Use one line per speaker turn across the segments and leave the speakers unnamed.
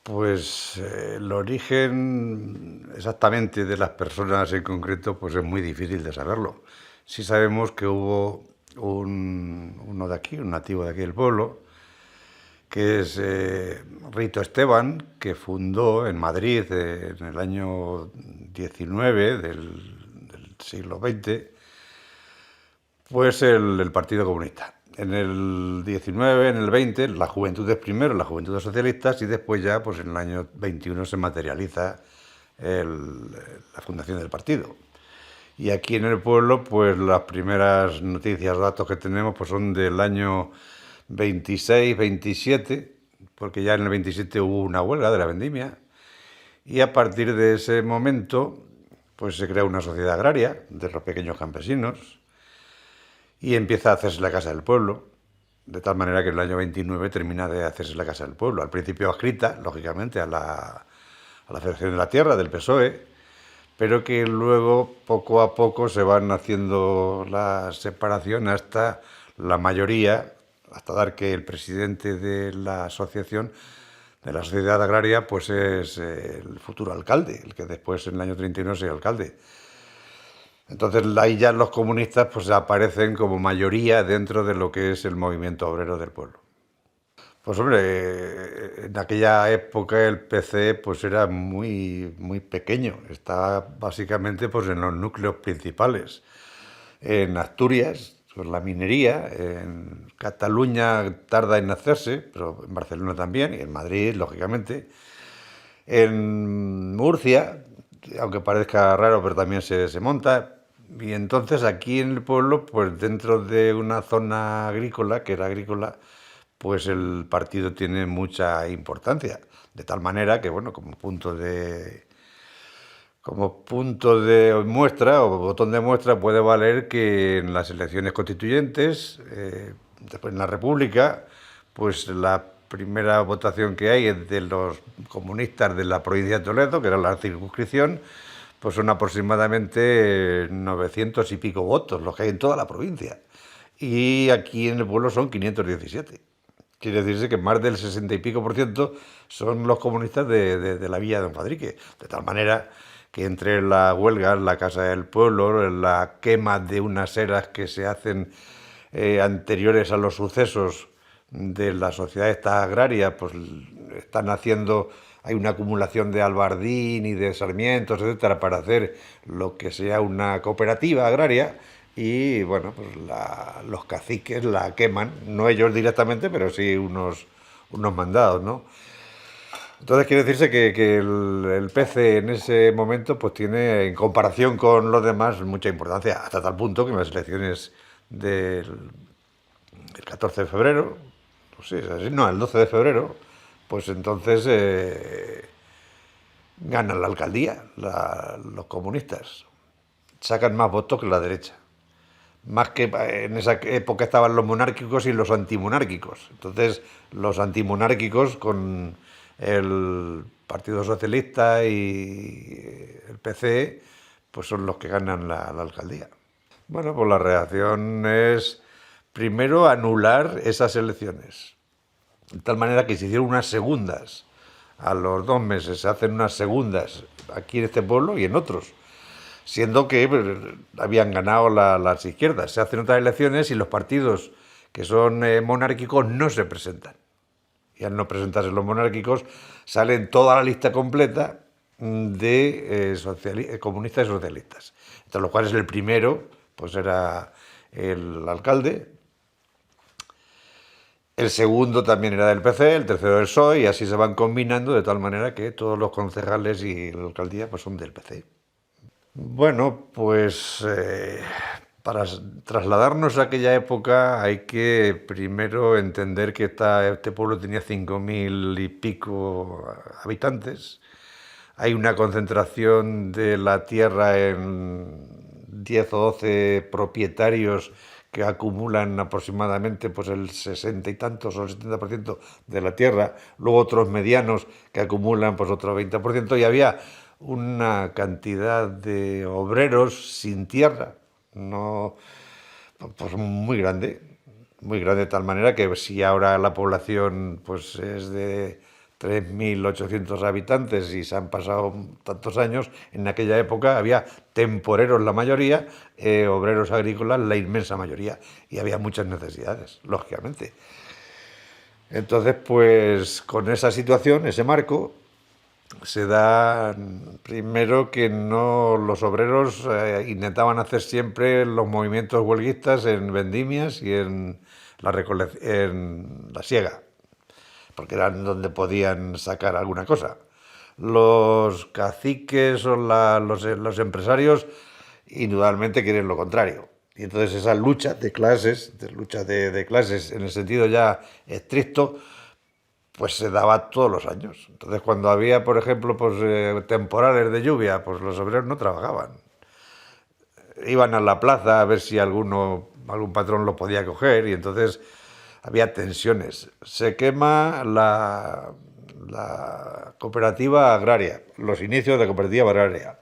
Pues el origen exactamente de las personas en concreto, pues es muy difícil de saberlo. Sí sabemos que hubo uno de aquí, un nativo de aquí del pueblo, que es Rito Esteban, que fundó en Madrid en el año 19 del siglo XX, pues el Partido Comunista. En el 19, en el 20, la juventud es primero, la juventud de socialistas, y después ya, pues en el año 21 se materializa la fundación del partido. Y aquí en el pueblo, pues las primeras noticias, datos que tenemos, pues son del año 26, 27, porque ya en el 27 hubo una huelga de la vendimia, y a partir de ese momento, pues se crea una sociedad agraria de los pequeños campesinos, y empieza a hacerse la Casa del Pueblo, de tal manera que en el año 29 termina de hacerse la Casa del Pueblo, al principio adscrita, lógicamente, a la Federación de la Tierra, del PSOE, pero que luego, poco a poco, se van haciendo la separación hasta la mayoría, hasta dar que el presidente de la asociación, de la sociedad agraria, pues es el futuro alcalde, el que después en el año 31 sea alcalde. Entonces ahí ya los comunistas pues aparecen como mayoría dentro de lo que es el movimiento obrero del pueblo. Pues hombre, en aquella época el PC pues era muy pequeño, estaba básicamente pues en los núcleos principales. En Asturias, pues la minería, en Cataluña tarda en hacerse, pero en Barcelona también, y en Madrid, lógicamente. En Murcia, aunque parezca raro, pero también se monta. Y entonces aquí en el pueblo, pues dentro de una zona agrícola, que era agrícola, pues el partido tiene mucha importancia. De tal manera que, bueno, como punto de muestra o botón de muestra puede valer que en las elecciones constituyentes, después en la República, pues la primera votación que hay es de los comunistas de la provincia de Toledo, que era la circunscripción, pues son aproximadamente 900 y pico votos, los que hay en toda la provincia. Y aquí en el pueblo son 517. Quiere decirse que más del 60 y pico por ciento son los comunistas de la villa de Don Fadrique. De tal manera que entre la huelga, la Casa del Pueblo, la quema de unas eras que se hacen anteriores a los sucesos de la sociedad esta agraria, pues están haciendo, hay una acumulación de albardín y de sarmientos, etcétera, para hacer lo que sea una cooperativa agraria. Y bueno, pues los caciques la queman, no ellos directamente, pero sí unos mandados, ¿no? Entonces quiere decirse que el PC en ese momento pues tiene, en comparación con los demás, mucha importancia, hasta tal punto que en las elecciones del 14 de febrero, pues sí, es así, no, el 12 de febrero, pues entonces ganan la alcaldía los comunistas, sacan más votos que la derecha. Más que en esa época estaban los monárquicos y los antimonárquicos. Entonces, los antimonárquicos con el Partido Socialista y el PC, pues son los que ganan la alcaldía. Bueno, pues la reacción es primero anular esas elecciones, de tal manera que se hicieron unas segundas. A los 2 meses se hacen unas segundas aquí en este pueblo y en otros, siendo que habían ganado las izquierdas. Se hacen otras elecciones y los partidos que son monárquicos no se presentan. Y al no presentarse los monárquicos, salen toda la lista completa de comunistas y socialistas, entre los cuales el primero pues era el alcalde, el segundo también era del PC, el tercero del PSOE, y así se van combinando de tal manera que todos los concejales y la alcaldía pues son del PC. Bueno, pues para trasladarnos a aquella época hay que primero entender que este pueblo tenía 5.000 y pico habitantes. Hay una concentración de la tierra en 10 o 12 propietarios que acumulan aproximadamente pues el 60 y tantos o el 70% de la tierra, luego otros medianos que acumulan pues otro 20%, y había una cantidad de obreros sin tierra, no, pues muy grande de tal manera que si ahora la población pues es de 3.800 habitantes y se han pasado tantos años, en aquella época había temporeros la mayoría, obreros agrícolas la inmensa mayoría, y había muchas necesidades, lógicamente. Entonces, pues con esa situación, ese marco, se da primero que no los obreros intentaban hacer siempre los movimientos huelguistas en vendimias y en en la siega, porque eran donde podían sacar alguna cosa. Los caciques o los empresarios indudablemente quieren lo contrario. Y entonces esa lucha de clases, de clases en el sentido ya estricto, pues se daba todos los años. Entonces cuando había, por ejemplo, pues temporales de lluvia, pues los obreros no trabajaban. Iban a la plaza a ver si algún patrón lo podía coger y entonces había tensiones. Se quema la cooperativa agraria, los inicios de la cooperativa agraria.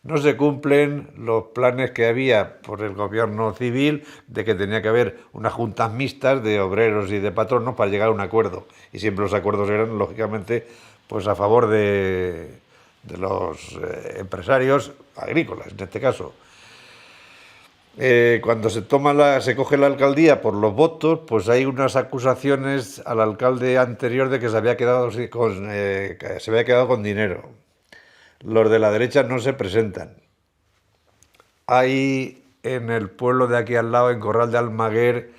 No se cumplen los planes que había por el gobierno civil de que tenía que haber unas juntas mixtas de obreros y de patronos para llegar a un acuerdo. Y siempre los acuerdos eran, lógicamente, pues a favor de los empresarios agrícolas, en este caso. Cuando se coge la alcaldía por los votos, pues hay unas acusaciones al alcalde anterior de que se había quedado con dinero. Los de la derecha no se presentan. Hay en el pueblo de aquí al lado, en Corral de Almaguer,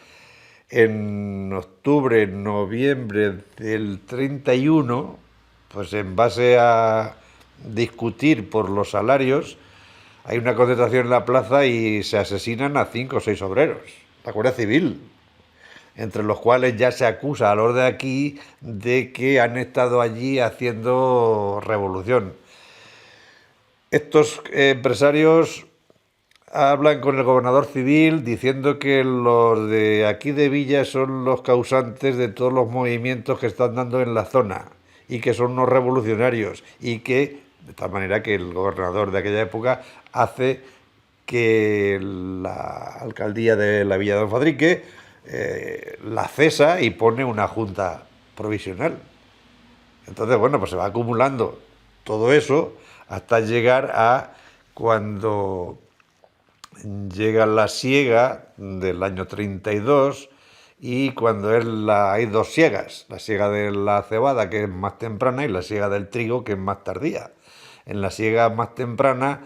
en octubre, noviembre del 31, pues en base a discutir por los salarios, hay una concentración en la plaza y se asesinan a 5 o 6 obreros. La Guardia Civil, entre los cuales ya se acusa a los de aquí de que han estado allí haciendo revolución. Estos empresarios hablan con el gobernador civil diciendo que los de aquí de Villa son los causantes de todos los movimientos que están dando en la zona y que son unos revolucionarios y que, de tal manera que el gobernador de aquella época hace que la alcaldía de la Villa de Don Fadrique la cesa y pone una junta provisional. Entonces, bueno, pues se va acumulando todo eso hasta llegar a cuando llega la siega del año 32 y cuando hay dos siegas, la siega de la cebada que es más temprana y la siega del trigo que es más tardía. En la siega más temprana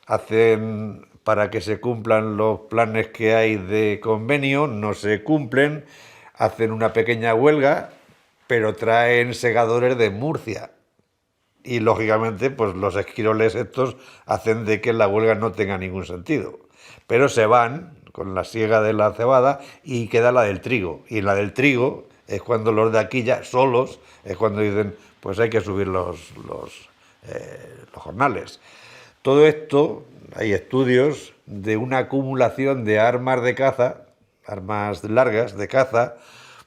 hacen, para que se cumplan los planes que hay de convenio, no se cumplen, hacen una pequeña huelga, pero traen segadores de Murcia. Y lógicamente, pues los esquiroles estos hacen de que la huelga no tenga ningún sentido. Pero se van con la siega de la cebada y queda la del trigo. Y la del trigo es cuando los de aquí ya solos, es cuando dicen, pues hay que subir los jornales. Todo esto, hay estudios de una acumulación de armas de caza, armas largas de caza,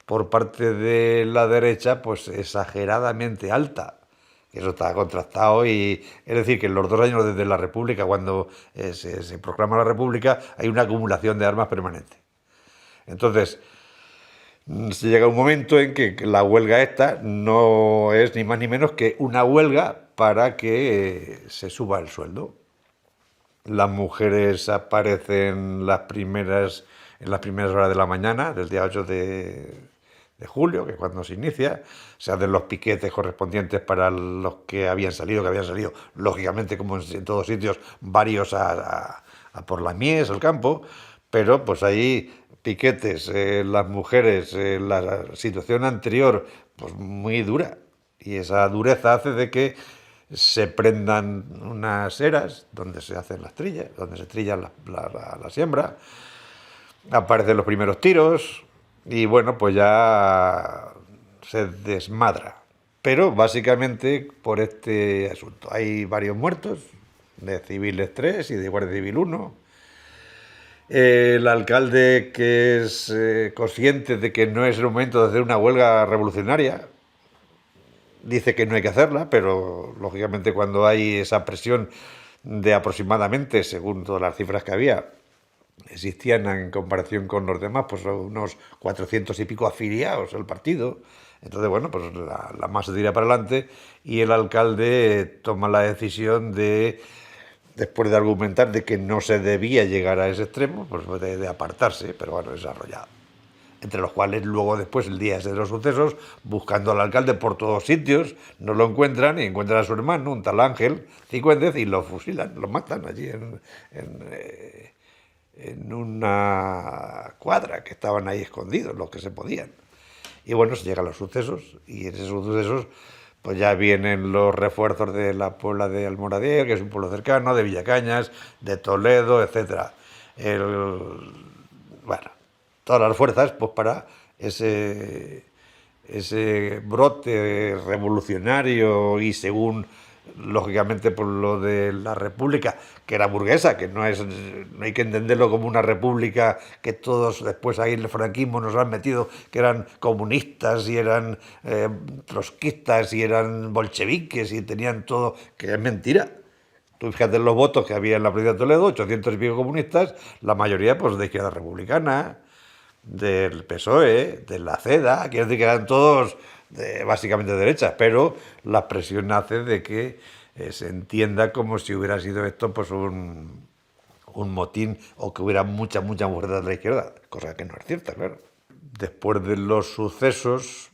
por parte de la derecha, pues exageradamente alta. Eso está contrastado y es decir que en los 2 años desde la República, cuando se proclama la República, hay una acumulación de armas permanente. Entonces, se llega un momento en que la huelga esta no es ni más ni menos que una huelga para que se suba el sueldo. Las mujeres aparecen en las primeras horas de la mañana, del día 8 de julio, que es cuando se inicia, se hacen los piquetes correspondientes para los que habían salido, lógicamente, como en todos sitios, varios a por la mies, al campo, pero pues ahí piquetes, las mujeres, la situación anterior, pues muy dura, y esa dureza hace de que se prendan unas eras donde se hacen las trillas, donde se trilla la siembra, aparecen los primeros tiros, y bueno, pues ya se desmadra. Pero básicamente por este asunto. Hay varios muertos, de civiles 3 y de Guardia Civil 1. El alcalde, que es consciente de que no es el momento de hacer una huelga revolucionaria, dice que no hay que hacerla, pero lógicamente cuando hay esa presión de aproximadamente, según todas las cifras que había, existían en comparación con los demás, pues unos 400 y pico afiliados al partido. Entonces, bueno, pues la masa tira para adelante y el alcalde toma la decisión de, después de argumentar de que no se debía llegar a ese extremo, pues de apartarse, pero bueno, desarrollado. Entre los cuales luego después, el día ese de los sucesos, buscando al alcalde por todos sitios, no lo encuentran y encuentran a su hermano, un tal Ángel Cicuéndez, y lo fusilan, lo matan allí en una cuadra, que estaban ahí escondidos los que se podían. Y bueno, se llegan los sucesos y en esos sucesos pues ya vienen los refuerzos de la Puebla de Almoradí, que es un pueblo cercano, de Villacañas, de Toledo, etcétera. Bueno, todas las fuerzas pues para ese brote revolucionario y según lógicamente por lo de la república que era burguesa, que no hay que entenderlo como una república que todos después ahí en el franquismo nos han metido que eran comunistas y eran trotskistas y eran bolcheviques y tenían todo, que es mentira. Tú fíjate en los votos que había en la provincia de Toledo, 800 y pico comunistas, la mayoría pues de izquierda republicana, del PSOE, de la CEDA, quiero decir que eran todos básicamente de derechas, pero la presión hace de que se entienda como si hubiera sido esto pues un motín o que hubiera mucha muerte de la izquierda, cosa que no es cierta, claro. Después de los sucesos,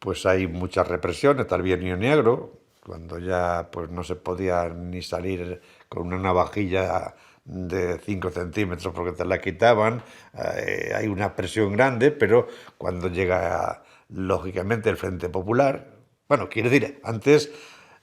pues hay mucha represión, está el Bienio Negro, cuando ya pues no se podía ni salir con una navajilla de 5 centímetros porque te la quitaban, hay una presión grande, pero cuando llega lógicamente el Frente Popular, bueno, quiero decir, antes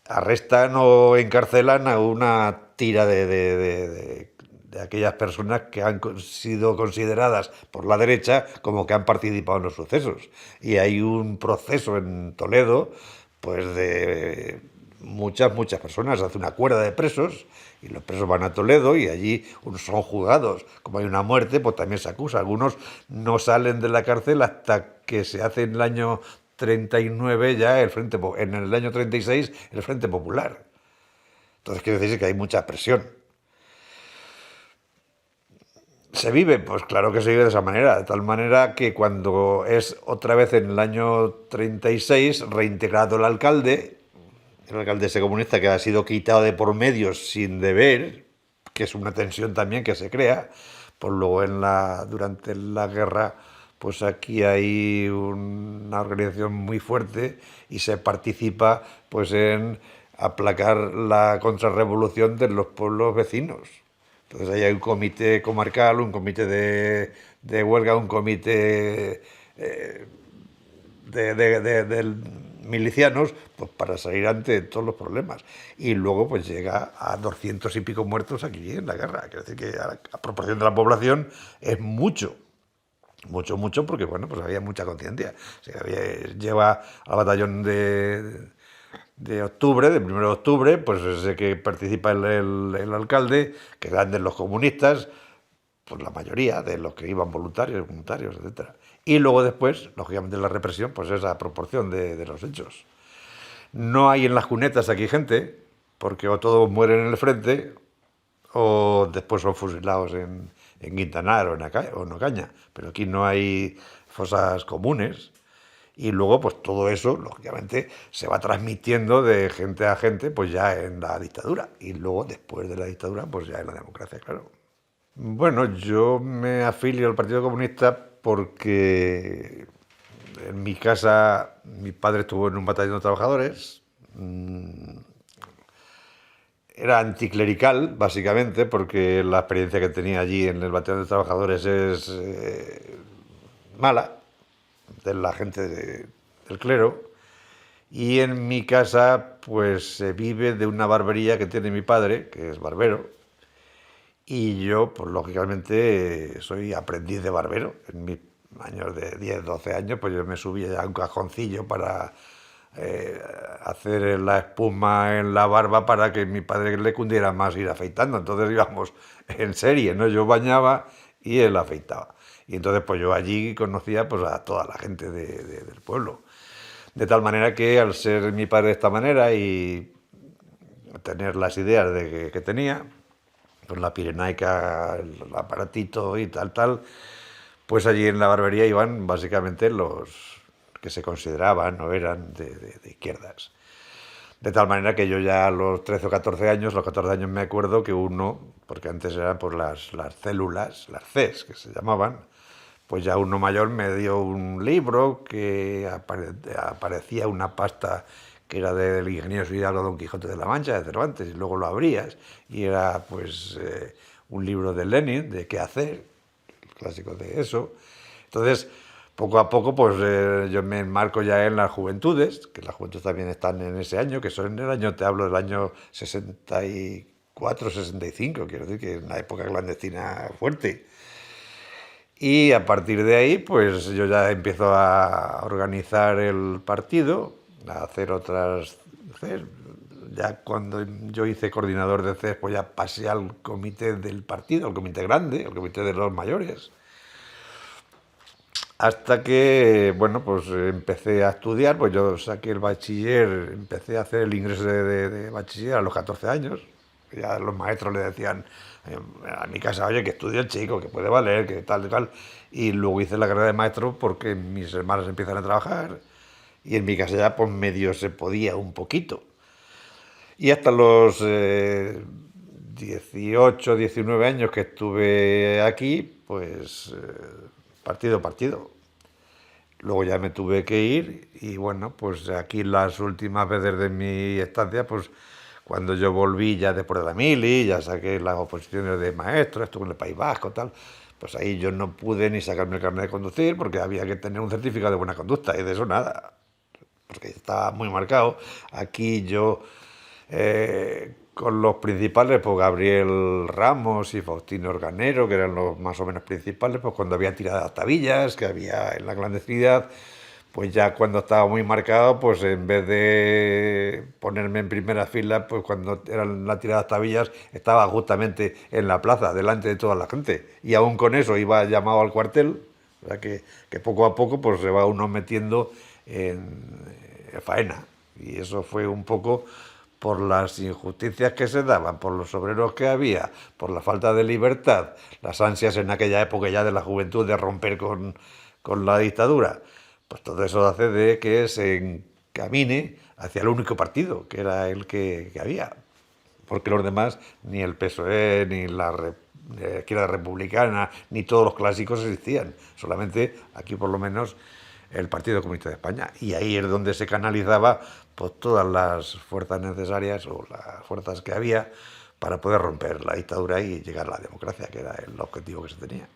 arrestan o encarcelan a una tira de aquellas personas que han sido consideradas por la derecha como que han participado en los sucesos. Y hay un proceso en Toledo, pues de muchas personas, hace una cuerda de presos y los presos van a Toledo y allí unos son juzgados. Como hay una muerte, pues también se acusa. Algunos no salen de la cárcel hasta que se hace en el año 39 ya en el año 36 el Frente Popular. Entonces quiere decir que hay mucha presión. ¿Se vive? Pues claro que se vive de esa manera, de tal manera que cuando es otra vez en el año 36 reintegrado el alcalde ese comunista que ha sido quitado de por medio sin deber, que es una tensión también que se crea, pues luego durante la guerra, pues aquí hay una organización muy fuerte y se participa pues en aplacar la contrarrevolución de los pueblos vecinos. Entonces ahí hay un comité comarcal, un comité de huelga, un comité de milicianos, pues para salir ante todos los problemas. Y luego pues llega a 200 y pico muertos aquí en la guerra. Quiero decir que a proporción de la población es mucho. Mucho, porque bueno, pues había mucha conciencia. O sea, lleva al batallón de octubre, del 1 de octubre, pues ese que participa el alcalde, que eran de los comunistas, pues la mayoría de los que iban voluntarios, etcétera. Y luego después, lógicamente la represión, pues es a proporción de los hechos. No hay en las cunetas aquí gente, porque o todos mueren en el frente, o después son fusilados en Quintanar o en Ocaña. Pero aquí no hay fosas comunes. Y luego, pues todo eso, lógicamente, se va transmitiendo de gente a gente, pues ya en la dictadura. Y luego, después de la dictadura, pues ya en la democracia, claro. Bueno, yo me afilio al Partido Comunista porque en mi casa mi padre estuvo en un batallón de trabajadores. Era anticlerical, básicamente, porque la experiencia que tenía allí en el batallón de trabajadores es mala, de la gente del clero. Y en mi casa, pues se vive de una barbería que tiene mi padre, que es barbero. Y yo, pues lógicamente, soy aprendiz de barbero. En mis años de 10, 12 años, pues yo me subía a un cajoncillo para hacer la espuma en la barba para que mi padre le cundiera más ir afeitando. Entonces íbamos en serie, ¿no? Yo bañaba y él afeitaba. Y entonces pues yo allí conocía pues a toda la gente del pueblo. De tal manera que al ser mi padre de esta manera y tener las ideas que tenía, con la Pirenaica, el aparatito y tal, pues allí en la barbería iban básicamente los que se consideraban o eran de izquierdas. De tal manera que yo ya a los 13 o 14 años, los 14 años me acuerdo que uno, porque antes eran pues las células, las Cs que se llamaban, pues ya uno mayor me dio un libro que aparecía una pasta que era del ingeniero Hidalgo Don Quijote de la Mancha, de Cervantes, y luego lo abrías, y era pues un libro de Lenin, de qué hacer, el clásico de eso. Entonces, poco a poco, pues yo me enmarco ya en las juventudes, que las juventudes también están en ese año, que son en el año, te hablo del año 64, 65, quiero decir que es una época clandestina fuerte. Y a partir de ahí, pues yo ya empiezo a organizar el partido, a hacer otras... Ya cuando yo hice coordinador de CES, pues ya pasé al comité del partido, al comité grande, al comité de los mayores. Hasta que, bueno, pues empecé a estudiar, pues yo saqué el bachiller, empecé a hacer el ingreso de bachiller a los 14 años. Ya los maestros le decían a mi casa, oye, que estudia el chico, que puede valer, que tal, y tal. Y luego hice la carrera de maestro porque mis hermanos empiezan a trabajar y en mi casa ya pues medio se podía un poquito. Y hasta los 18, 19 años que estuve aquí, pues partido. Luego ya me tuve que ir y bueno, pues aquí las últimas veces de mi estancia, pues cuando yo volví ya después de la mili, ya saqué las oposiciones de maestro, estuve en el País Vasco, tal, pues ahí yo no pude ni sacarme el carnet de conducir porque había que tener un certificado de buena conducta y de eso nada, porque estaba muy marcado. Aquí yo con los principales, pues Gabriel Ramos y Faustino Organero, que eran los más o menos principales, pues cuando había tiradas tabillas, que había en la clandestinidad, pues ya cuando estaba muy marcado, pues en vez de ponerme en primera fila, pues cuando eran las tiradas tabillas, estaba justamente en la plaza, delante de toda la gente. Y aún con eso iba llamado al cuartel, o sea que poco a poco pues se va uno metiendo en faena. Y eso fue un poco por las injusticias que se daban, por los obreros que había, por la falta de libertad, las ansias en aquella época ya de la juventud de romper con la dictadura. Pues todo eso hace de que se encamine hacia el único partido, que era el que había. Porque los demás, ni el PSOE, ni la izquierda republicana, ni todos los clásicos existían. Solamente aquí por lo menos el Partido Comunista de España. Y ahí es donde se canalizaba pues, todas las fuerzas necesarias o las fuerzas que había para poder romper la dictadura y llegar a la democracia, que era el objetivo que se tenía.